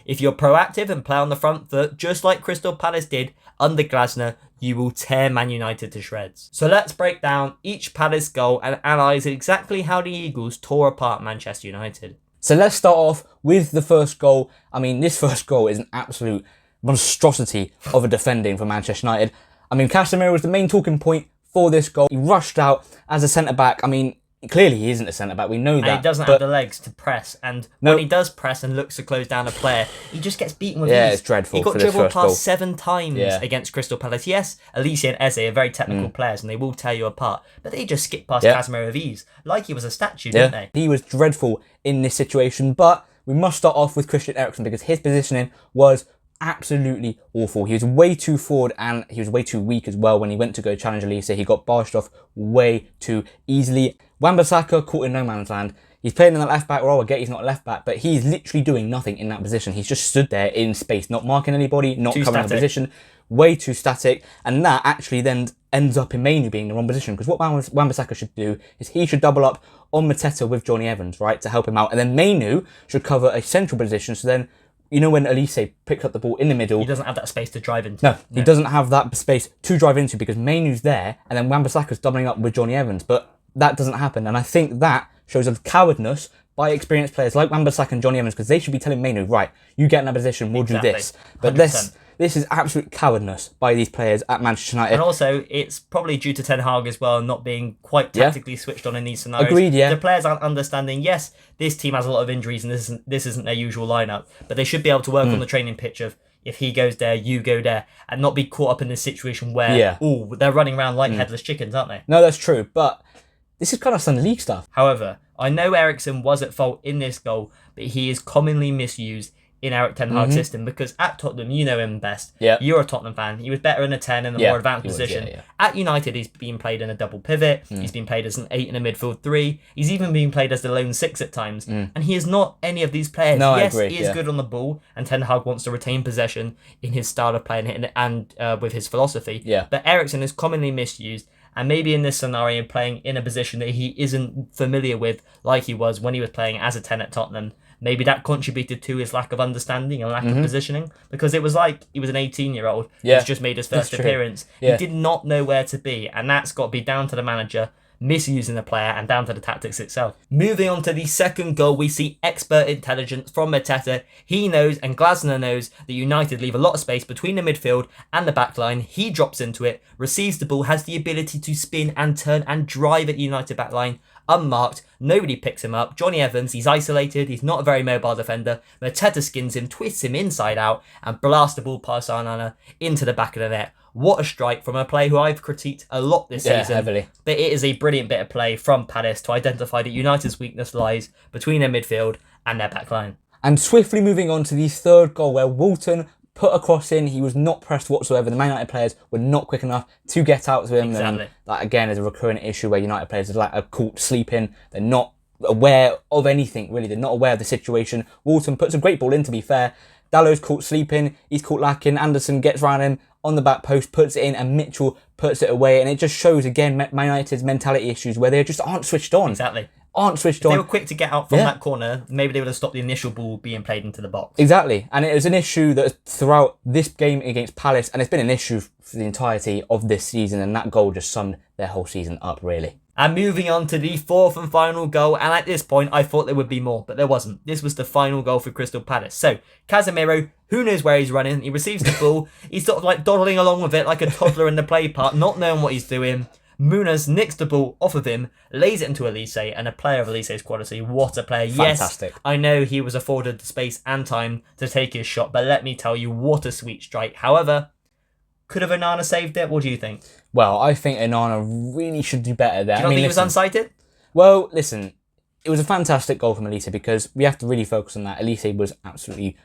If you're proactive and play on the front foot, just like Crystal Palace did under Glasner, you will tear Man United to shreds. So let's break down each Palace goal and analyse exactly how the Eagles tore apart Manchester United. So let's start off with the first goal. I mean, this first goal is an absolute monstrosity of a defending for Manchester United. I mean, Casemiro was the main talking point for this goal. He rushed out as a centre-back. I mean, clearly he isn't a centre-back, we know that. And he doesn't have the legs to press, and when he does press and looks to close down a player, he just gets beaten with ease. Yeah, it's dreadful. He got for this dribbled first goal. past 7 times against Crystal Palace. Yes, Elise and Eze are very technical players, and they will tear you apart, but they just skipped past Casemiro with ease, like he was a statue, didn't they? He was dreadful in this situation, but we must start off with Christian Eriksen because his positioning was absolutely awful. He was way too forward and he was way too weak as well when he went to go challenge Elise. He got barged off way too easily. Wan-Bissaka caught in no man's land. He's playing in the left-back role. I get he's not a left-back, but he's literally doing nothing in that position. He's just stood there in space, not marking anybody, not coming out of position. Way too static. And that actually then ends up in Mainu being in the wrong position, because what Wan-Bissaka should do is he should double up on Mateta with Johnny Evans, right, to help him out. And then Mainu should cover a central position, so then you know when Elise picks up the ball in the middle... He doesn't have that space to drive into. No, he doesn't have that space to drive into because Mainu's there and then Wan-Bissaka's doubling up with Johnny Evans. But that doesn't happen. And I think that shows a cowardness by experienced players like Wan-Bissaka and Johnny Evans, because they should be telling Mainu, right, you get in that position, we'll do this. But 100%. This is absolute cowardness by these players at Manchester United. And also, it's probably due to Ten Hag as well, not being quite tactically switched on in these scenarios. Agreed, yeah. The players aren't understanding, yes, this team has a lot of injuries and this isn't their usual lineup, but they should be able to work on the training pitch of, if he goes there, you go there, and not be caught up in this situation where, they're running around like headless chickens, aren't they? No, that's true, but this is kind of Sunday League stuff. However, I know Eriksen was at fault in this goal, but he is commonly misused in Erik Ten Hag's system, because at Tottenham, you know him best. Yeah. You're a Tottenham fan. He was better in a 10 in a more advanced position. At United, he's been played in a double pivot. He's been played as an 8 in a midfield 3. He's even been played as the lone 6 at times. And he is not any of these players. No, yes, I agree, he is good on the ball, and Ten Hag wants to retain possession in his style of play and with his philosophy. Yeah. But Eriksen is commonly misused. And maybe in this scenario, playing in a position that he isn't familiar with, like he was when he was playing as a 10 at Tottenham, maybe that contributed to his lack of understanding and lack of positioning, because it was like he was an 18-year-old who's just made his first appearance. He did not know where to be, and that's got to be down to the manager misusing the player and down to the tactics itself. Moving on to the second goal, we see expert intelligence from Mateta. He knows, and Glasner knows, that United leave a lot of space between the midfield and the back line. He drops into it, receives the ball, has the ability to spin and turn and drive at the United back line unmarked. Nobody picks him up. Johnny Evans, he's isolated. He's not a very mobile defender. Mateta skins him, twists him inside out, and blasts the ball past Arnana into the back of the net. What a strike from a player who I've critiqued a lot this season. Heavily. But it is a brilliant bit of play from Palace to identify that United's weakness lies between their midfield and their back line. And swiftly moving on to the third goal, where Walton put a cross in. He was not pressed whatsoever. The Man United players were not quick enough to get out to him. Exactly. And that, again, is a recurring issue where United players are caught sleeping. They're not aware of anything, really. They're not aware of the situation. Walton puts a great ball in, to be fair. Dallow's caught sleeping. He's caught lacking. Anderson gets round him on the back post, puts it in, and Mitchell puts it away. And it just shows, again, Man United's mentality issues where they just aren't switched on. Exactly. Aren't switched on. on. They were quick to get out from that corner. Maybe they would have stopped the initial ball being played into the box. Exactly. And it was an issue that throughout this game against Palace, and it's been an issue for the entirety of this season, and that goal just summed their whole season up, really. And moving on to the fourth and final goal, and at this point I thought there would be more, but there wasn't. This was the final goal for Crystal Palace. So, Casemiro, who knows where he's running, he receives the ball, he's sort of like dawdling along with it like a toddler in the play park, not knowing what he's doing. Munoz nicks the ball off of him, lays it into Elise, and a player of Elise's quality. What a player. Fantastic. Yes, I know he was afforded the space and time to take his shot, but let me tell you, what a sweet strike. However, could have Onana saved it? What do you think? Well, I think Onana really should do better there. Do you not think he was unsighted? Well, listen, it was a fantastic goal from Elise because we have to really focus on that. Elise was absolutely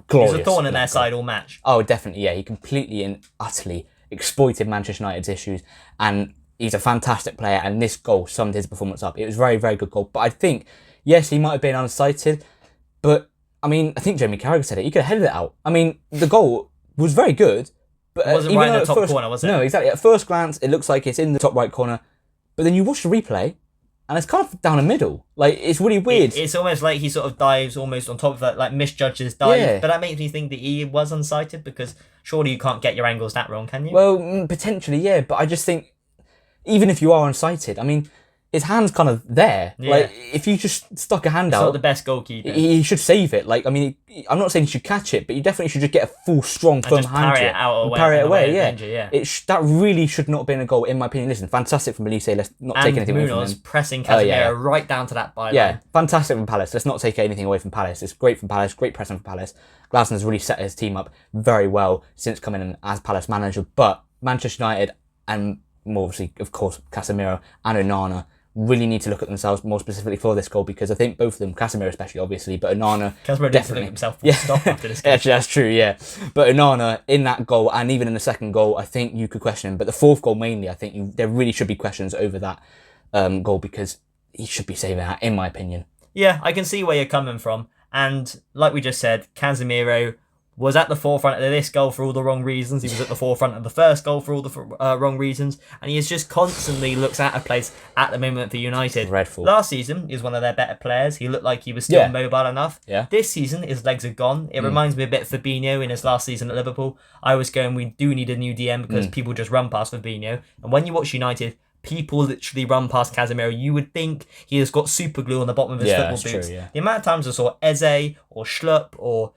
glorious. He was a thorn in their side all match. Oh, definitely, yeah. He completely and utterly exploited Manchester United's issues, and he's a fantastic player, and this goal summed his performance up. It was a very, very good goal. But I think, yes, he might have been unsighted, but, I mean, I think Jamie Carragher said it. He could have headed it out. I mean, the goal was very good, but... It wasn't right in the top corner, was it? No, exactly. At first glance, it looks like it's in the top right corner, but then you watch the replay, and it's kind of down the middle. Like, it's really weird. It's almost like he sort of dives almost on top of that, like misjudges dive. Yeah. But that makes me think that he was unsighted, because surely you can't get your angles that wrong, can you? Well, potentially, yeah, but I just think, even if you are unsighted, I mean, his hand's kind of there. Yeah. Like, if you just stuck a hand He's out, not the best goalkeeper. he should save it. Like, I mean, I'm not saying he should catch it, but you definitely should just get a full, strong, firm just hand parry to it out and away- parry it away. away Yeah, danger, yeah. that really should not have been a goal, in my opinion. Listen, fantastic from Elise. Let's not take And anything away from Munoz him. pressing Casemiro yeah. right down to that byline. Yeah, fantastic from Palace. Let's not take anything away from Palace. It's great from Palace, great pressing from Palace. Glasner's really set his team up very well since coming in as Palace manager. But Manchester United, and more obviously, of course, Casemiro and Onana, really need to look at themselves more specifically for this goal, because I think both of them, Casemiro especially, obviously, but Onana Casemiro needs to look at himself full stop after this game. Actually, that's true, yeah. But Onana, in that goal, and even in the second goal, I think you could question him. But the fourth goal mainly, I think there really should be questions over that goal, because he should be saving that, in my opinion. Yeah, I can see where you're coming from. And like we just said, Casemiro was at the forefront of this goal for all the wrong reasons. He was at the forefront of the first goal for all the wrong reasons. And he is just constantly looks out of place at the moment for United. Dreadful. Last season, he was one of their better players. He looked like he was still mobile enough. Yeah. This season, his legs are gone. It reminds me a bit of Fabinho in his last season at Liverpool. I was going, we do need a new DM, because people just run past Fabinho. And when you watch United, people literally run past Casemiro. You would think he has got super glue on the bottom of his football boots. True, yeah. The amount of times I saw Eze or Schlupp or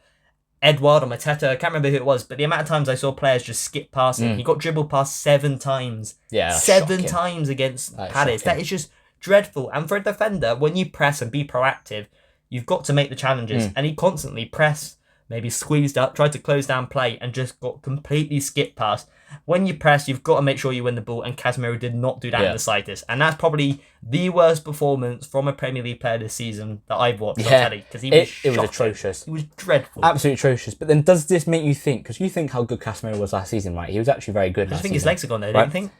Edward or Mateta, I can't remember who it was, but the amount of times I saw players just skip past him. He got dribbled past 7 times. Yeah, that's 7 shocking. times against That is Palace. shocking. That is just dreadful. And for a defender, when you press and be proactive, you've got to make the challenges. And he constantly pressed, maybe squeezed up, tried to close down play, and just got completely skipped past. When you press, you've got to make sure you win the ball, and Casemiro did not do that in the slightest. And that's probably the worst performance from a Premier League player this season that I've watched on telly, because he was it was shocking. atrocious. It was dreadful. Absolutely atrocious. But then does this make you think, because you think how good Casemiro was last season, right? He was actually very good I last think his season. legs are gone though, Right. don't you think?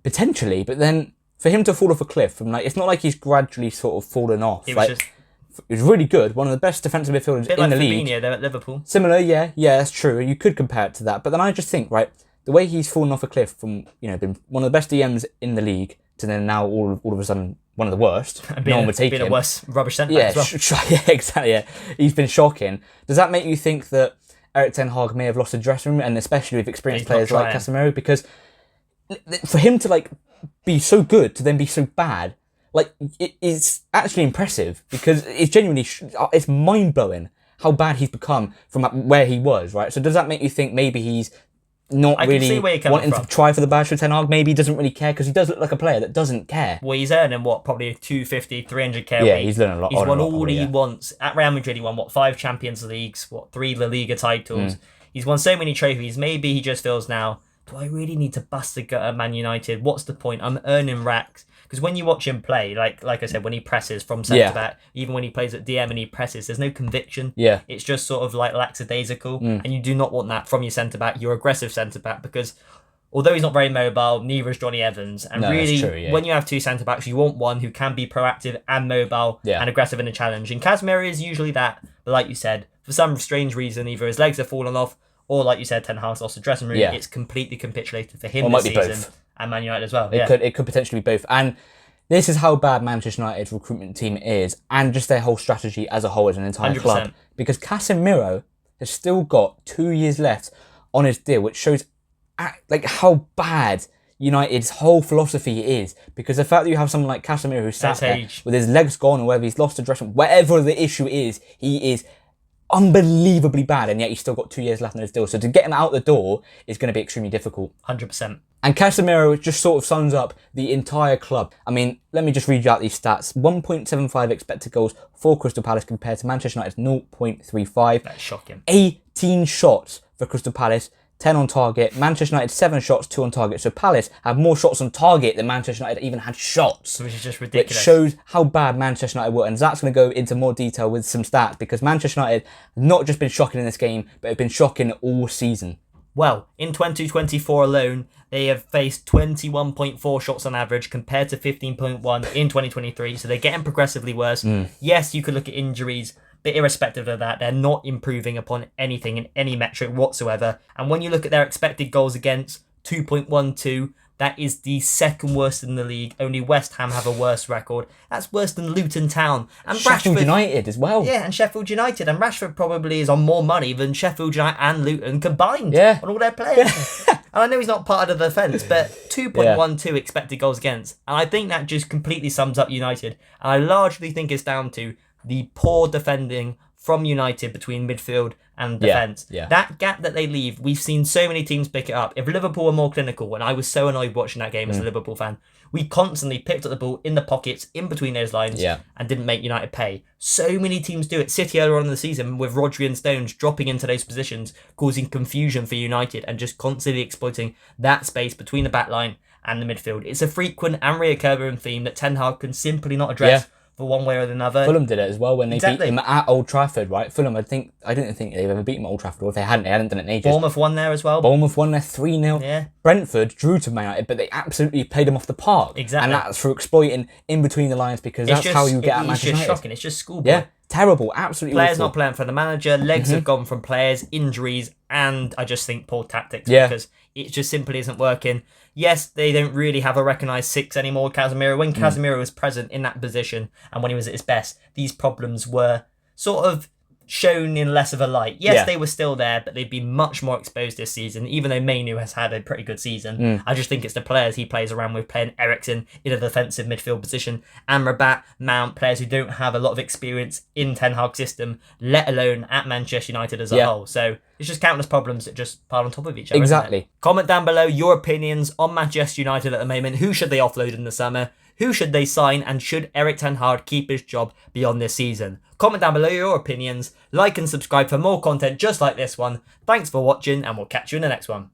Potentially, but then for him to fall off a cliff, from like, it's not like he's gradually sort of fallen off. It was Like, just he was really good, one of the best defensive midfielders a bit in like the league. Fabinho there at Liverpool. Similar, yeah, that's true. You could compare it to that, but then I just think, right, the way he's fallen off a cliff from, been one of the best DMs in the league to then now all of a sudden one of the worst. No one would take Been him. a worse rubbish centre back Yeah, as well. yeah, exactly. Yeah, he's been shocking. Does that make you think that Erik Ten Hag may have lost the dressing room, and especially with experienced He's not players like trying. Casemiro? Because for him to like be so good to then be so bad, like it's actually impressive, because it's genuinely it's mind blowing how bad he's become from where he was. Right. So does that make you think maybe he's not I can really see where you're coming wanting from. to try for the badge for Ten Hag? Maybe he doesn't really care, because he does look like a player that doesn't care. Well, he's earning probably 250, 300k a Yeah, week. he's learning a lot. He's on won a lot, all probably, he yeah. wants. At Real Madrid, he won 5 Champions Leagues, 3 La Liga titles. He's won so many trophies. Maybe he just feels now, do I really need to bust a gut at Man United? What's the point? I'm earning racks. Because when you watch him play, like I said, when he presses from centre back, even when he plays at DM and he presses, there's no conviction. Yeah. It's just sort of like lackadaisical, and you do not want that from your centre back, your aggressive centre back, because although he's not very mobile, neither is Johnny Evans. And No, really, that's true, yeah. when you have 2 centre backs, you want one who can be proactive and mobile and aggressive in a challenge. And Casemiro is usually that, but like you said, for some strange reason, either his legs have fallen off, or like you said, Ten Hag's lost the dressing room. Yeah. It's completely capitulated for him Or this might be season, both. and Man United as well. It could potentially be both. And this is how bad Manchester United's recruitment team is, and just their whole strategy as a whole as an entire 100%. club. Because Casemiro has still got 2 years left on his deal, which shows like how bad United's whole philosophy is. Because the fact that you have someone like Casemiro who sat His there age. with his legs gone, or whether he's lost a dressing room, whatever the issue is, he is unbelievably bad, and yet he's still got 2 years left on his deal. So to get him out the door is going to be extremely difficult. 100%. And Casemiro just sort of sums up the entire club. I mean, let me just read you out these stats. 1.75 expected goals for Crystal Palace compared to Manchester United's 0.35. That's shocking. 18 shots for Crystal Palace, 10 on target. Manchester United 7 shots, 2 on target. So Palace have more shots on target than Manchester United even had shots. Which is just Which ridiculous. shows how bad Manchester United were. And Zach's going to go into more detail with some stats, because Manchester United have not just been shocking in this game, but have been shocking all season. Well, in 2024 alone, they have faced 21.4 shots on average compared to 15.1 in 2023. So they're getting progressively worse. Yes, you could look at injuries, but irrespective of that, they're not improving upon anything in any metric whatsoever. And when you look at their expected goals against, 2.12, That is the second worst in the league. Only West Ham have a worse record. That's worse than Luton Town. And Sheffield Rashford, United as well. Yeah, and Sheffield United. And Rashford probably is on more money than Sheffield United and Luton combined Yeah. on all their players. And I know he's not part of the defence, but 2.12 expected goals against. And I think that just completely sums up United. And I largely think it's down to the poor defending from United between midfield and defence. Yeah. That gap that they leave, we've seen so many teams pick it up. If Liverpool were more clinical, and I was so annoyed watching that game as a Liverpool fan, we constantly picked up the ball in the pockets, in between those lines, and didn't make United pay. So many teams do it. City earlier on in the season with Rodri and Stones dropping into those positions, causing confusion for United and just constantly exploiting that space between the back line and the midfield. It's a frequent and reoccurring theme that Ten Hag can simply not address for one way or another. Fulham did it as well when they beat them at Old Trafford, right? Fulham, I didn't think they've ever beaten Old Trafford, or if they hadn't done it in ages. Bournemouth won there as well. Bournemouth won there 3-0. Yeah. Brentford drew to Man United, but they absolutely played them off the park. Exactly. And that's for exploiting in between the lines, because that's how you get at Manchester United. It's just shocking. It's just schoolboy. Yeah, terrible. Absolutely Players awful. not playing for the manager, legs have gone from players, injuries, and I just think poor tactics Yeah. because it just simply isn't working. Yes, they don't really have a recognised six anymore, Casemiro. When Casemiro was present in that position and when he was at his best, these problems were sort of shown in less of a light. Yes, they were still there, but they'd be much more exposed this season, even though Mainu has had a pretty good season. I just think it's the players he plays around with, playing Eriksen in a defensive midfield position, Amrabat, Mount, players who don't have a lot of experience in Ten Hag's system, let alone at Manchester United as a whole. So it's just countless problems that just pile on top of each other. Exactly. Comment down below your opinions on Manchester United at the moment. Who should they offload in the summer? Who should they sign? And should Erik ten Hag keep his job beyond this season? Comment down below your opinions. Like and subscribe for more content just like this one. Thanks for watching, and we'll catch you in the next one.